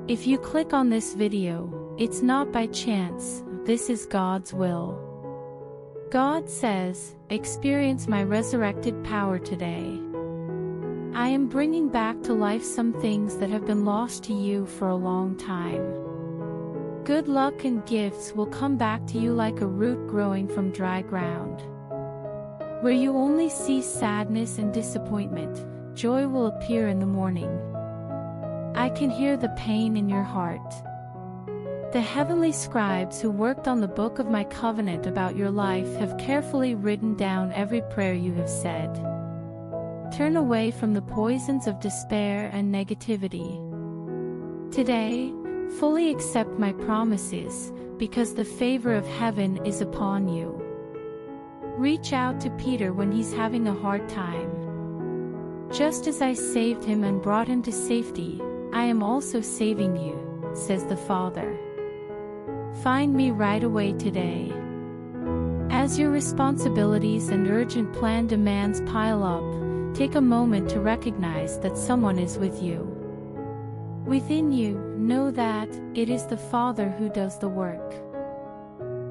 If you click on this video, it's not by chance, this is God's will. God says, experience my resurrected power today. I am bringing back to life some things that have been lost to you for a long time. Good luck and gifts will come back to you like a root growing from dry ground. Where you only see sadness and disappointment, joy will appear in the morning. I can hear the pain in your heart. The heavenly scribes who worked on the book of my covenant about your life have carefully written down every prayer you have said. Turn away from the poisons of despair and negativity. Today, fully accept my promises, because the favor of heaven is upon you. Reach out to Peter when he's having a hard time. Just as I saved him and brought him to safety, I am also saving you, says the Father. Find me right away today. As your responsibilities and urgent plan demands pile up, take a moment to recognize that someone is with you. Within you, know that it is the Father who does the work.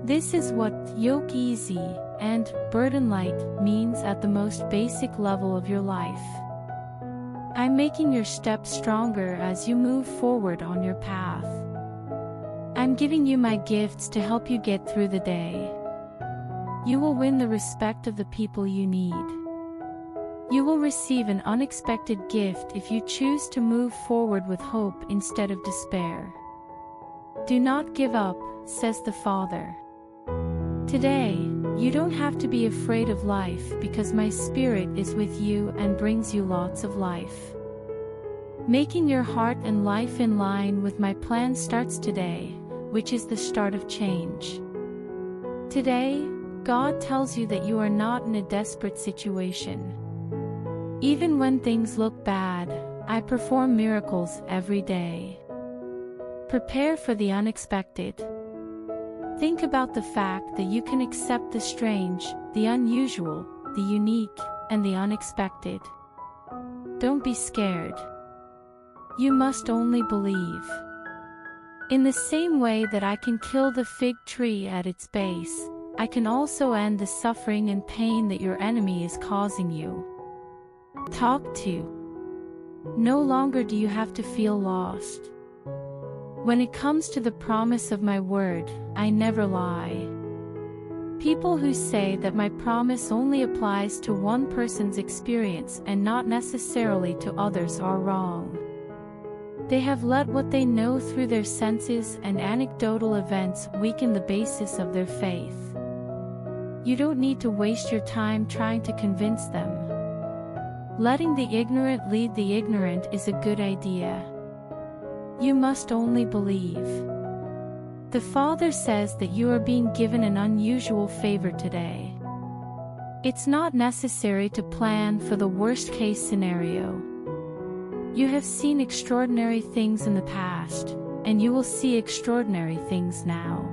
This is what yoke easy and burden light means at the most basic level of your life. I'm making your steps stronger as you move forward on your path. I'm giving you my gifts to help you get through the day. You will win the respect of the people you need. You will receive an unexpected gift if you choose to move forward with hope instead of despair. Do not give up, says the Father. Today, you don't have to be afraid of life because my Spirit is with you and brings you lots of life. Making your heart and life in line with my plan starts today, which is the start of change. Today, God tells you that you are not in a desperate situation. Even when things look bad, I perform miracles every day. Prepare for the unexpected. Think about the fact that you can accept the strange, the unusual, the unique, and the unexpected. Don't be scared. You must only believe. In the same way that I can kill the fig tree at its base, I can also end the suffering and pain that your enemy is causing you. Talk to. No longer do you have to feel lost. When it comes to the promise of my word, I never lie. People who say that my promise only applies to one person's experience and not necessarily to others are wrong. They have let what they know through their senses and anecdotal events weaken the basis of their faith. You don't need to waste your time trying to convince them. Letting the ignorant lead the ignorant is a good idea. You must only believe. The Father says that you are being given an unusual favor today. It's not necessary to plan for the worst-case scenario. You have seen extraordinary things in the past, and you will see extraordinary things now.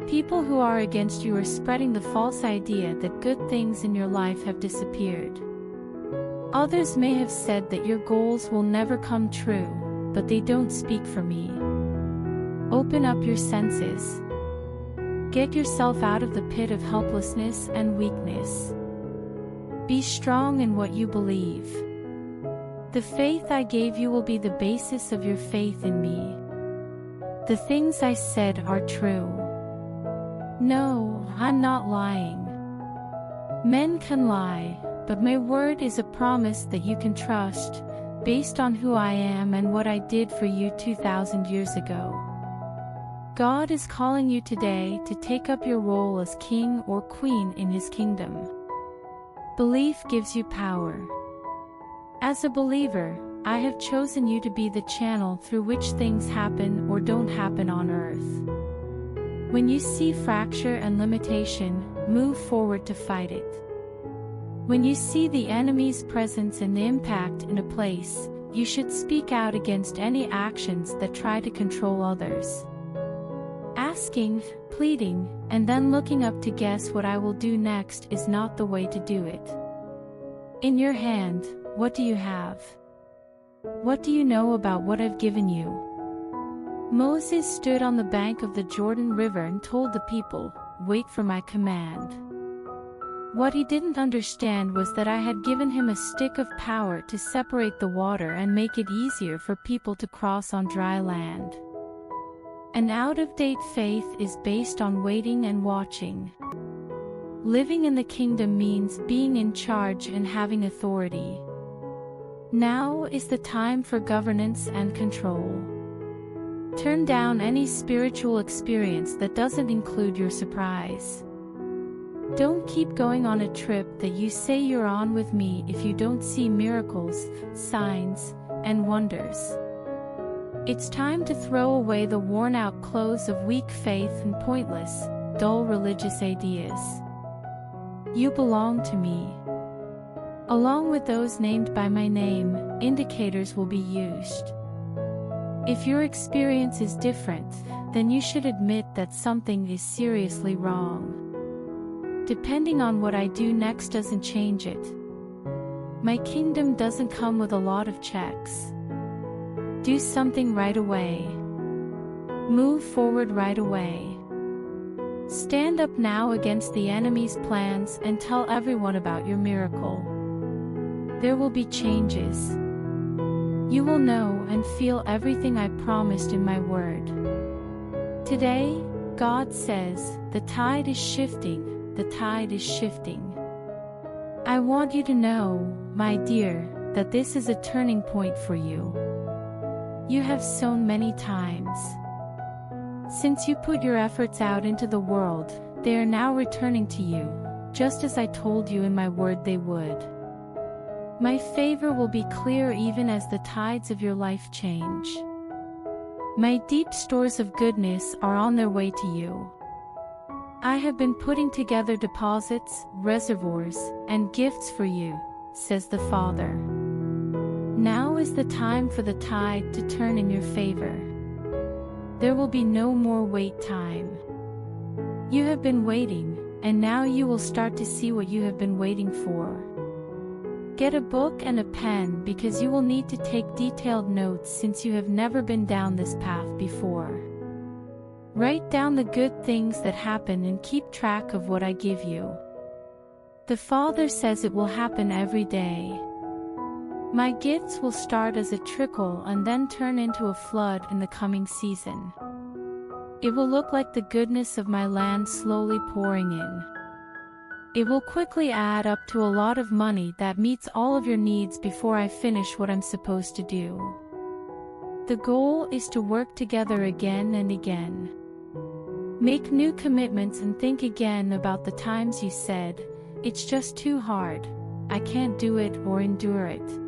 People who are against you are spreading the false idea that good things in your life have disappeared. Others may have said that your goals will never come true, but they don't speak for me. Open up your senses. Get yourself out of the pit of helplessness and weakness. Be strong in what you believe. The faith I gave you will be the basis of your faith in me. The things I said are true. No, I'm not lying. Men can lie, but my word is a promise that you can trust, based on who I am and what I did for you 2,000 years ago. God is calling you today to take up your role as king or queen in His kingdom. Belief gives you power. As a believer, I have chosen you to be the channel through which things happen or don't happen on earth. When you see fracture and limitation, move forward to fight it. When you see the enemy's presence and the impact in a place, you should speak out against any actions that try to control others. Asking, pleading, and then looking up to guess what I will do next is not the way to do it. In your hand, what do you have? What do you know about what I've given you? Moses stood on the bank of the Jordan River and told the people, "Wait for my command." What he didn't understand was that I had given him a stick of power to separate the water and make it easier for people to cross on dry land. An out-of-date faith is based on waiting and watching. Living in the kingdom means being in charge and having authority. Now is the time for governance and control. Turn down any spiritual experience that doesn't include your surprise. Don't keep going on a trip that you say you're on with me if you don't see miracles, signs, and wonders. It's time to throw away the worn-out clothes of weak faith and pointless, dull religious ideas. You belong to me. Along with those named by my name, indicators will be used. If your experience is different, then you should admit that something is seriously wrong. Depending on what I do next doesn't change it. My kingdom doesn't come with a lot of checks. Do something right away. Move forward right away. Stand up now against the enemy's plans and tell everyone about your miracle. There will be changes. You will know and feel everything I promised in my word. Today, God says, the tide is shifting. The tide is shifting. I want you to know, my dear, that this is a turning point for you. You have sown many times. Since you put your efforts out into the world, they are now returning to you, just as I told you in my word they would. My favor will be clear even as the tides of your life change. My deep stores of goodness are on their way to you. I have been putting together deposits, reservoirs, and gifts for you, says the Father. Now is the time for the tide to turn in your favor. There will be no more wait time. You have been waiting, and now you will start to see what you have been waiting for. Get a book and a pen because you will need to take detailed notes since you have never been down this path before. Write down the good things that happen and keep track of what I give you. The Father says it will happen every day. My gifts will start as a trickle and then turn into a flood in the coming season. It will look like the goodness of my land slowly pouring in. It will quickly add up to a lot of money that meets all of your needs before I finish what I'm supposed to do. The goal is to work together again and again. Make new commitments and think again about the times you said, "It's just too hard, I can't do it or endure it."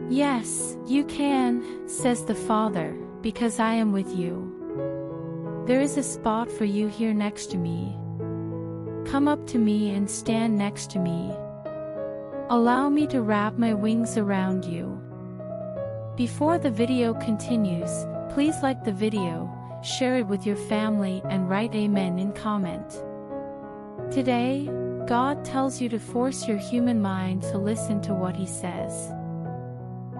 Yes, you can, says the Father, because I am with you. There is a spot for you here next to me. Come up to me and stand next to me. Allow me to wrap my wings around you. Before the video continues, please like the video, share it with your family and write Amen in comment. Today, God tells you to force your human mind to listen to what He says.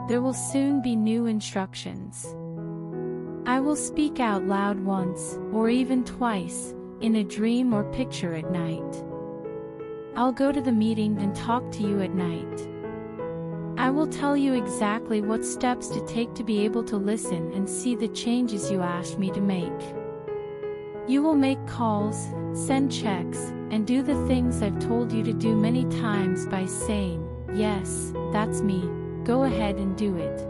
There will soon be new instructions. I will speak out loud once, or even twice, in a dream or picture at night. I'll go to the meeting and talk to you at night. I will tell you exactly what steps to take to be able to listen and see the changes you asked me to make. You will make calls, send checks, and do the things I've told you to do many times by saying, "Yes, that's me, go ahead and do it."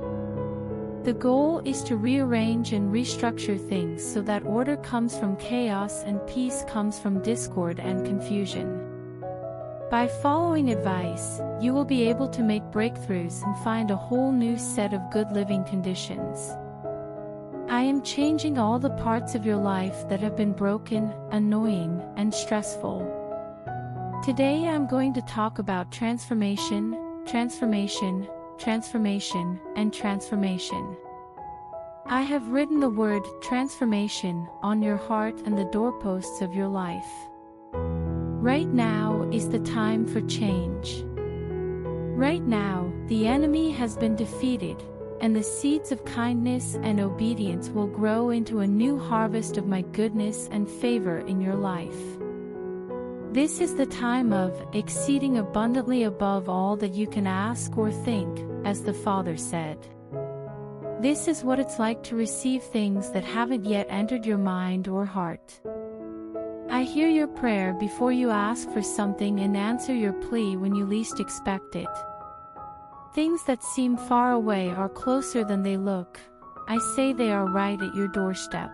The goal is to rearrange and restructure things so that order comes from chaos and peace comes from discord and confusion. By following advice, you will be able to make breakthroughs and find a whole new set of good living conditions. I am changing all the parts of your life that have been broken, annoying, and stressful. Today I'm going to talk about transformation, transformation, transformation, and transformation. I have written the word transformation on your heart and the doorposts of your life. Right now is the time for change. Right now, the enemy has been defeated, and the seeds of kindness and obedience will grow into a new harvest of my goodness and favor in your life. This is the time of exceeding abundantly above all that you can ask or think, as the Father said. This is what it's like to receive things that haven't yet entered your mind or heart. I hear your prayer before you ask for something and answer your plea when you least expect it. Things that seem far away are closer than they look. I say they are right at your doorstep.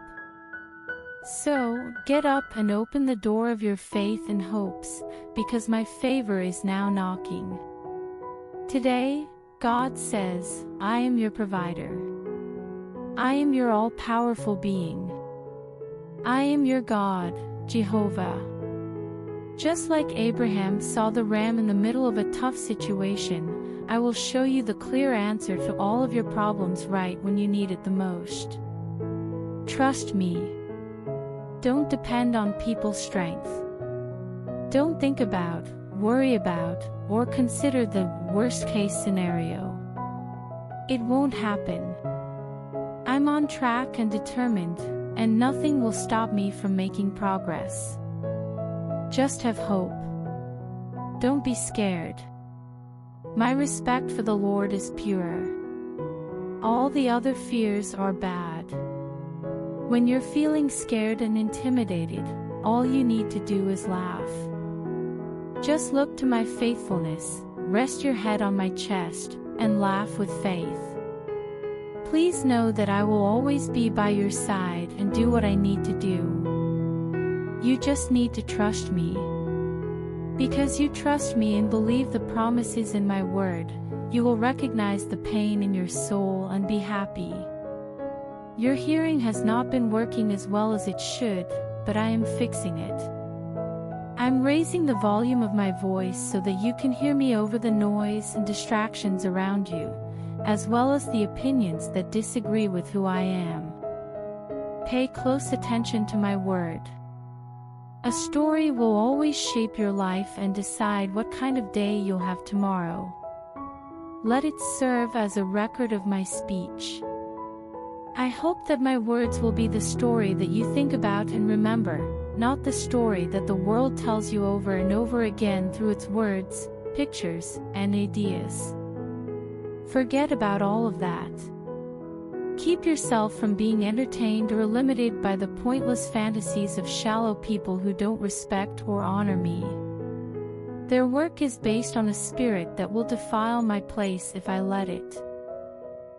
So, get up and open the door of your faith and hopes, because my favor is now knocking. Today, God says, I am your provider. I am your all-powerful being. I am your God, Jehovah. Just like Abraham saw the ram in the middle of a tough situation, I will show you the clear answer to all of your problems right when you need it the most. Trust me. Don't depend on people's strength. Don't think about, worry about, or consider the worst-case scenario. It won't happen. I'm on track and determined, and nothing will stop me from making progress. Just have hope. Don't be scared. My respect for the Lord is pure. All the other fears are bad. When you're feeling scared and intimidated, all you need to do is laugh. Just look to my faithfulness, rest your head on my chest, and laugh with faith. Please know that I will always be by your side and do what I need to do. You just need to trust me. Because you trust me and believe the promises in my word, you will recognize the pain in your soul and be happy. Your hearing has not been working as well as it should, but I am fixing it. I'm raising the volume of my voice so that you can hear me over the noise and distractions around you, as well as the opinions that disagree with who I am. Pay close attention to my word. A story will always shape your life and decide what kind of day you'll have tomorrow. Let it serve as a record of my speech. I hope that my words will be the story that you think about and remember, not the story that the world tells you over and over again through its words, pictures, and ideas. Forget about all of that. Keep yourself from being entertained or limited by the pointless fantasies of shallow people who don't respect or honor me. Their work is based on a spirit that will defile my place if I let it.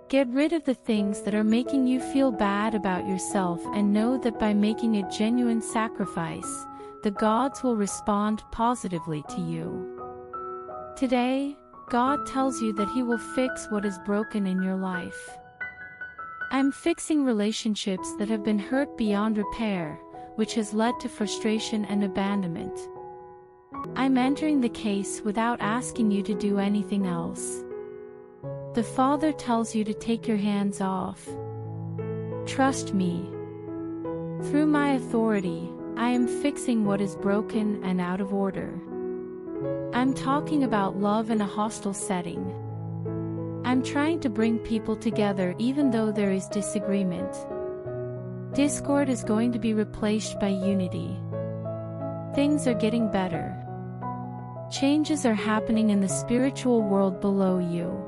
Get rid of the things that are making you feel bad about yourself and know that by making a genuine sacrifice, the gods will respond positively to you. Today, God tells you that He will fix what is broken in your life. I'm fixing relationships that have been hurt beyond repair, which has led to frustration and abandonment. I'm entering the case without asking you to do anything else. The Father tells you to take your hands off. Trust me. Through my authority, I am fixing what is broken and out of order. I'm talking about love in a hostile setting. I'm trying to bring people together even though there is disagreement. Discord is going to be replaced by unity. Things are getting better. Changes are happening in the spiritual world below you.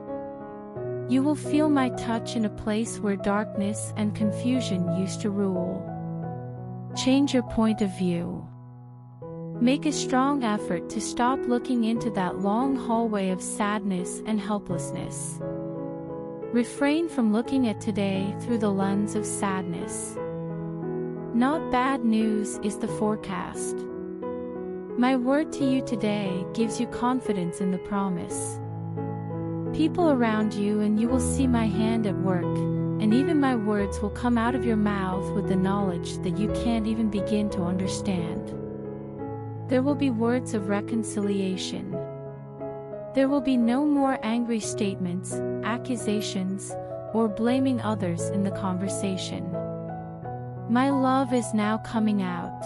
You will feel my touch in a place where darkness and confusion used to rule. Change your point of view. Make a strong effort to stop looking into that long hallway of sadness and helplessness. Refrain from looking at today through the lens of sadness. Not bad news is the forecast. My word to you today gives you confidence in the promise. People around you and you will see my hand at work, and even my words will come out of your mouth with the knowledge that you can't even begin to understand. There will be words of reconciliation. There will be no more angry statements, accusations, or blaming others in the conversation. My love is now coming out.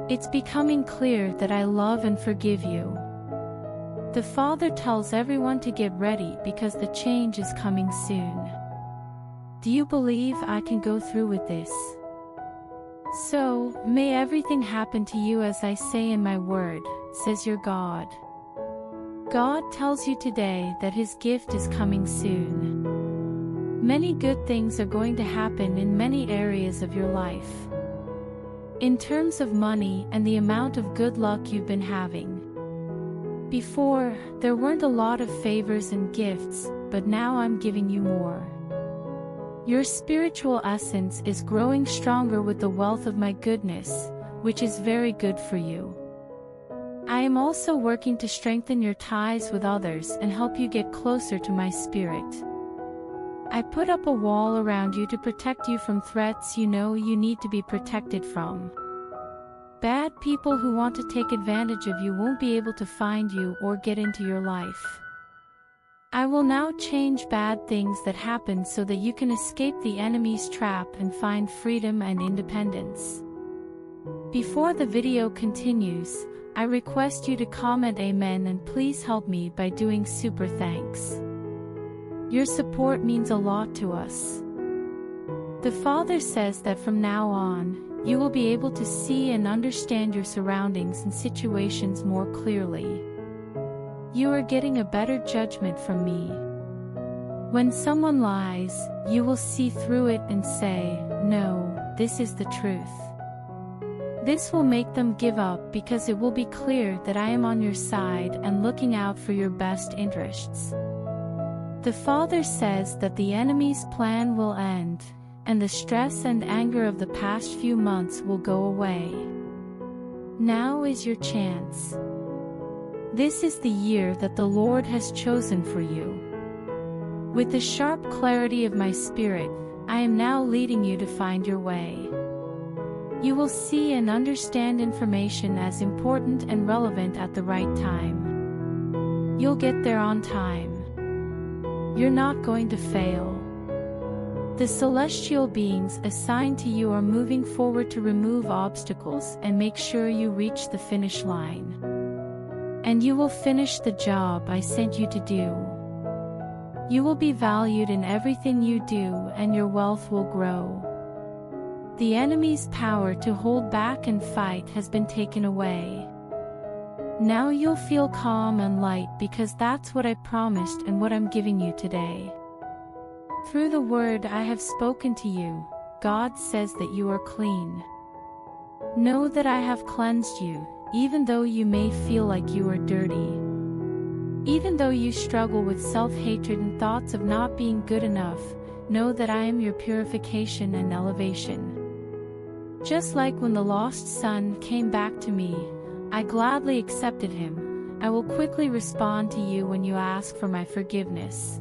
It's becoming clear that I love and forgive you. The Father tells everyone to get ready because the change is coming soon. Do you believe I can go through with this? So, may everything happen to you as I say in my word, says your God. God tells you today that His gift is coming soon. Many good things are going to happen in many areas of your life. In terms of money and the amount of good luck you've been having. Before, there weren't a lot of favors and gifts, but now I'm giving you more. Your spiritual essence is growing stronger with the wealth of my goodness, which is very good for you. I am also working to strengthen your ties with others and help you get closer to my spirit. I put up a wall around you to protect you from threats you know you need to be protected from. Bad people who want to take advantage of you won't be able to find you or get into your life. I will now change bad things that happen so that you can escape the enemy's trap and find freedom and independence. Before the video continues, I request you to comment Amen and please help me by doing super thanks. Your support means a lot to us. The Father says that from now on, you will be able to see and understand your surroundings and situations more clearly. You are getting a better judgment from me. When someone lies, you will see through it and say, "No, this is the truth." This will make them give up because it will be clear that I am on your side and looking out for your best interests. The Father says that the enemy's plan will end, and the stress and anger of the past few months will go away. Now is your chance. This is the year that the Lord has chosen for you. With the sharp clarity of my Spirit, I am now leading you to find your way. You will see and understand information as important and relevant at the right time. You'll get there on time. You're not going to fail. The celestial beings assigned to you are moving forward to remove obstacles and make sure you reach the finish line. And you will finish the job I sent you to do. You will be valued in everything you do and your wealth will grow. The enemy's power to hold back and fight has been taken away. Now you'll feel calm and light because that's what I promised and what I'm giving you today. Through the word I have spoken to you, God says that you are clean. Know that I have cleansed you, even though you may feel like you are dirty. Even though you struggle with self-hatred and thoughts of not being good enough, know that I am your purification and elevation. Just like when the lost son came back to me, I gladly accepted him. I will quickly respond to you when you ask for my forgiveness.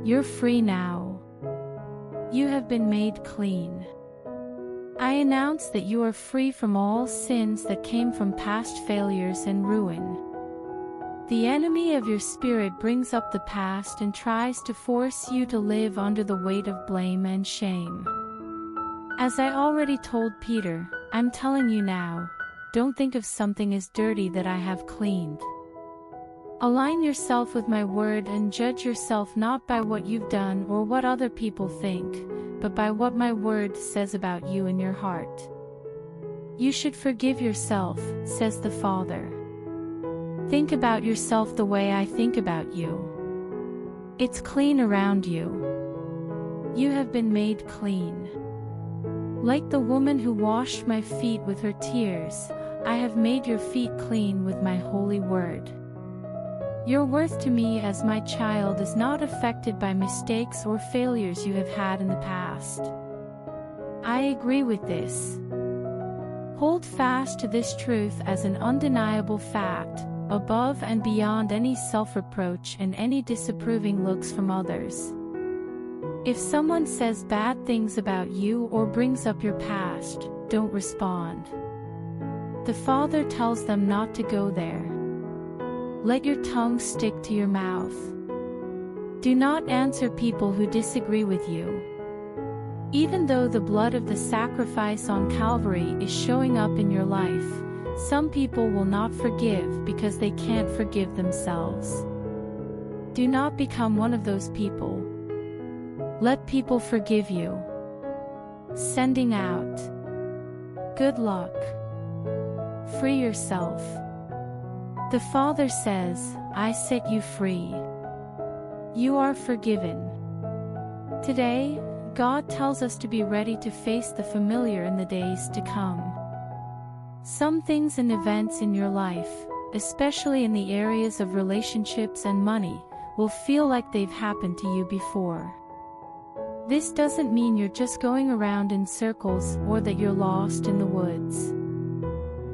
You're free now. You have been made clean. I announce that you are free from all sins that came from past failures and ruin. The enemy of your spirit brings up the past and tries to force you to live under the weight of blame and shame. As I already told Peter, I'm telling you now, don't think of something as dirty that I have cleaned. Align yourself with my word and judge yourself not by what you've done or what other people think, but by what my word says about you in your heart. You should forgive yourself, says the Father. Think about yourself the way I think about you. It's clean around you. You have been made clean. Like the woman who washed my feet with her tears, I have made your feet clean with my holy word. Your worth to me as my child is not affected by mistakes or failures you have had in the past. I agree with this. Hold fast to this truth as an undeniable fact, above and beyond any self-reproach and any disapproving looks from others. If someone says bad things about you or brings up your past, don't respond. The Father tells them not to go there. Let your tongue stick to your mouth. Do not answer people who disagree with you. Even though the blood of the sacrifice on Calvary is showing up in your life, Some people will not forgive because they can't forgive themselves. Do not become one of those people. Let people forgive you. Sending out. Good luck. Free yourself. The Father says, I set you free. You are forgiven. Today, God tells us to be ready to face the familiar in the days to come. Some things and events in your life, especially in the areas of relationships and money, will feel like they've happened to you before. This doesn't mean you're just going around in circles or that you're lost in the woods.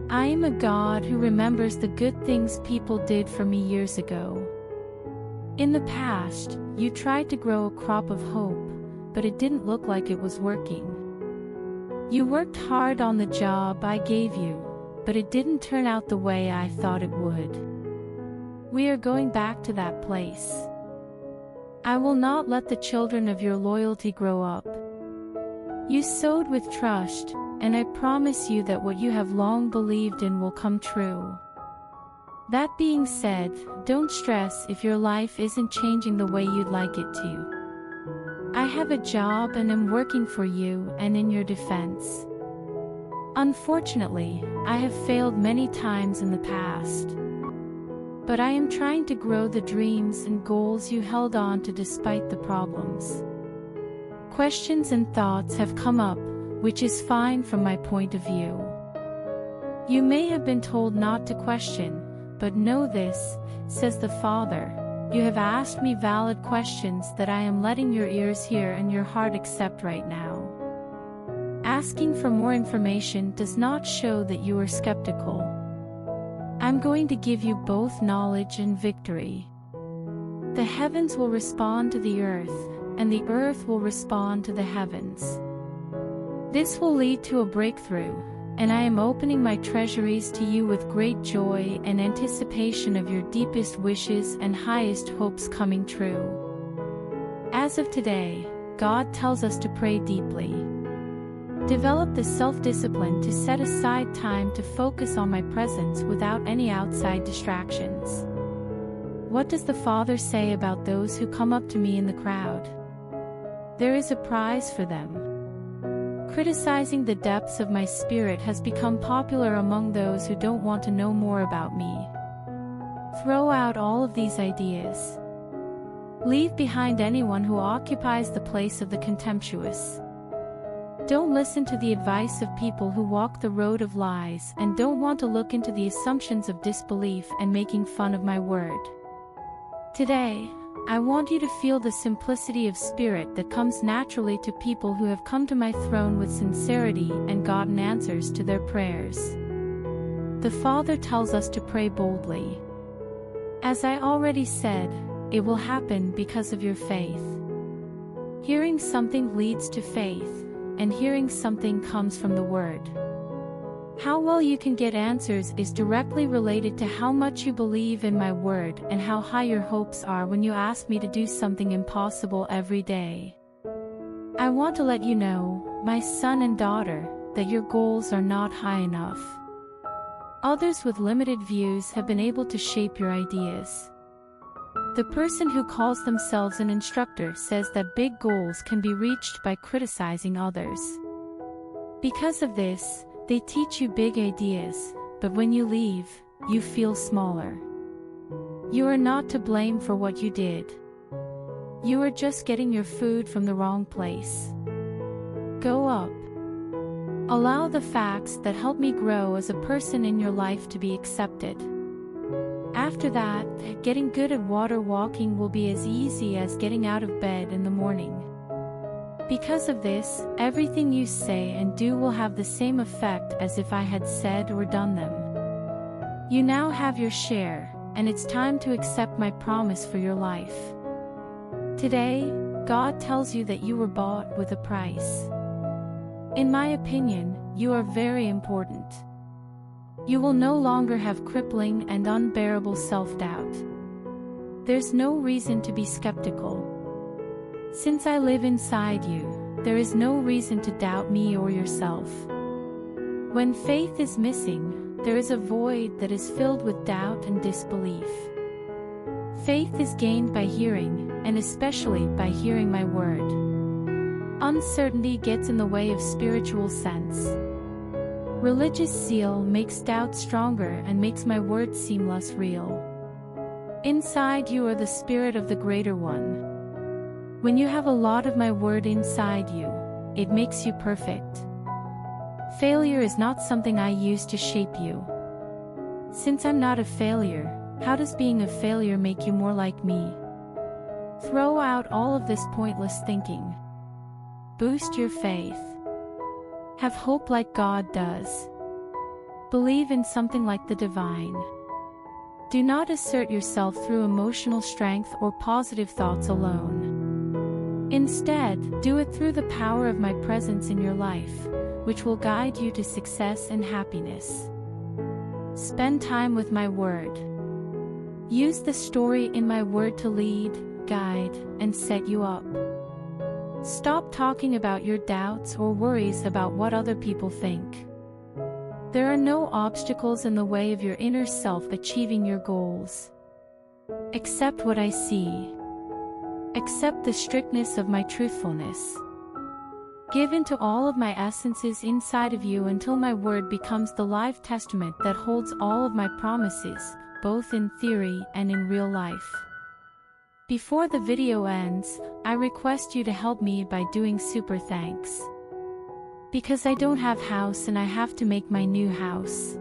I am a God who remembers the good things people did for me years ago. In the past, you tried to grow a crop of hope, but it didn't look like it was working. You worked hard on the job I gave you, but it didn't turn out the way I thought it would. We are going back to that place. I will not let the children of your loyalty grow up. You sowed with trust, and I promise you that what you have long believed in will come true. That being said, don't stress if your life isn't changing the way you'd like it to. I have a job and am working for you and in your defense. Unfortunately, I have failed many times in the past. But I am trying to grow the dreams and goals you held on to despite the problems. Questions and thoughts have come up, which is fine from my point of view. You may have been told not to question, but know this, says the Father. You have asked me valid questions that I am letting your ears hear and your heart accept right now. Asking for more information does not show that you are skeptical. I'm going to give you both knowledge and victory. The heavens will respond to the earth, and the earth will respond to the heavens. This will lead to a breakthrough, and I am opening my treasuries to you with great joy and anticipation of your deepest wishes and highest hopes coming true. As of today, God tells us to pray deeply. Develop the self-discipline to set aside time to focus on my presence without any outside distractions. What does the Father say about those who come up to me in the crowd? There is a prize for them. Criticizing the depths of my spirit has become popular among those who don't want to know more about me. Throw out all of these ideas. Leave behind anyone who occupies the place of the contemptuous. Don't listen to the advice of people who walk the road of lies and don't want to look into the assumptions of disbelief and making fun of my word. Today, I want you to feel the simplicity of spirit that comes naturally to people who have come to my throne with sincerity and gotten answers to their prayers. The Father tells us to pray boldly. As I already said, it will happen because of your faith. Hearing something leads to faith, and hearing something comes from the Word. How well you can get answers is directly related to how much you believe in my word and how high your hopes are when you ask me to do something impossible every day. I want to let you know, my son and daughter, that your goals are not high enough. Others with limited views have been able to shape your ideas. The person who calls themselves an instructor says that big goals can be reached by criticizing others. Because of this, they teach you big ideas, but when you leave, you feel smaller. You are not to blame for what you did. You are just getting your food from the wrong place. Go up. Allow the facts that help me grow as a person in your life to be accepted. After that, getting good at water walking will be as easy as getting out of bed in the morning. Because of this, everything you say and do will have the same effect as if I had said or done them. You now have your share, and it's time to accept my promise for your life. Today, God tells you that you were bought with a price. In my opinion, you are very important. You will no longer have crippling and unbearable self-doubt. There's no reason to be skeptical. Since I live inside you, there is no reason to doubt me or yourself. When faith is missing, there is a void that is filled with doubt and disbelief. Faith is gained by hearing, and especially by hearing my word. Uncertainty gets in the way of spiritual sense. Religious zeal makes doubt stronger and makes my words seem less real. Inside you are the spirit of the greater one. When you have a lot of my word inside you, it makes you perfect. Failure is not something I use to shape you. Since I'm not a failure, how does being a failure make you more like me? Throw out all of this pointless thinking. Boost your faith. Have hope like God does. Believe in something like the divine. Do not assert yourself through emotional strength or positive thoughts alone. Instead, do it through the power of my presence in your life, which will guide you to success and happiness. Spend time with my word. Use the story in my word to lead, guide, and set you up. Stop talking about your doubts or worries about what other people think. There are no obstacles in the way of your inner self achieving your goals. Accept what I see. Accept the strictness of my truthfulness. Give into all of my essences inside of you until my word becomes the live testament that holds all of my promises, both in theory and in real life. Before the video ends, I request you to help me by doing super thanks. Because I don't have house and I have to make my new house.